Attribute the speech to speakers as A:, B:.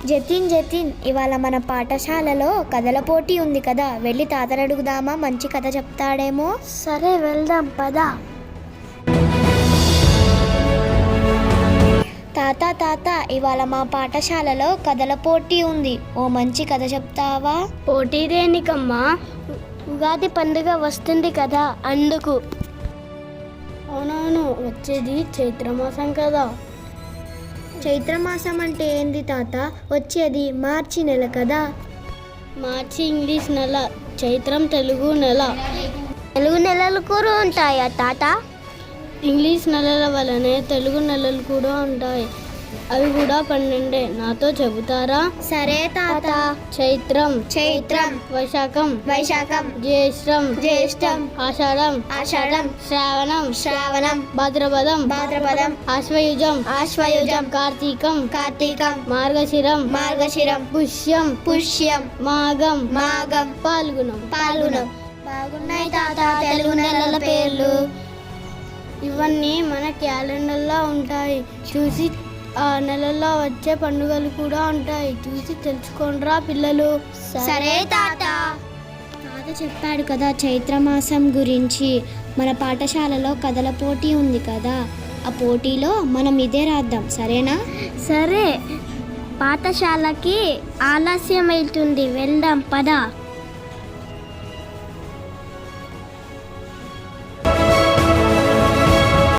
A: జతిన్ ఇవాళ మన పాఠశాలలో కథల పోటీ ఉంది కదా, వెళ్ళి తాతని అడుగుదామా, మంచి కథ చెప్తాడేమో.
B: సరే వెళ్దాం పద.
A: తాత ఇవాళ మా పాఠశాలలో కథల పోటీ ఉంది, ఓ మంచి కథ చెప్తావా?
B: పోటీ దేనికమ్మా? ఉగాది పండుగ వస్తుంది కదా అందుకు. అవునవును, వచ్చేది చైత్రమాసం కదా.
A: చైత్రమాసం అంటే ఏంది తాత? వచ్చేది మార్చి నెల కదా.
B: మార్చి ఇంగ్లీష్ నెల, చైత్రం తెలుగు నెల. తెలుగు నెలలు కూడా ఉంటాయా తాత? ఇంగ్లీష్ నెలల వలనే తెలుగు నెలలు కూడా ఉంటాయి, అవి కూడా 12. నాతో చెబుతారా?
A: సరే తాత.
B: చైత్రం, వైశాఖం, జ్యేష్టం, ఆషాఢం, శ్రావణం, భాద్రపదం, ఆశ్వయుజం, కార్తీకం, మార్గశిరం, పుష్యం, మాఘం, పాల్గుణం.
A: బాగున్నాయి తాత తెలుగు నెలల పేర్లు.
B: ఇవన్నీ మన క్యాలెండర్లో ఉంటాయి, చూసి ఆ నెలల్లో వచ్చే పండుగలు కూడా ఉంటాయి, చూసి తెలుసుకోండిరా పిల్లలు.
A: సరే తాత చెప్పాడు కదా చైత్రమాసం గురించి. మన పాఠశాలలో కథల పోటీ ఉంది కదా, ఆ పోటీలో మనం ఇదే రాద్దాం, సరేనా?
B: సరే, పాఠశాలకి ఆలస్యం అవుతుంది, వెళ్దాం పద.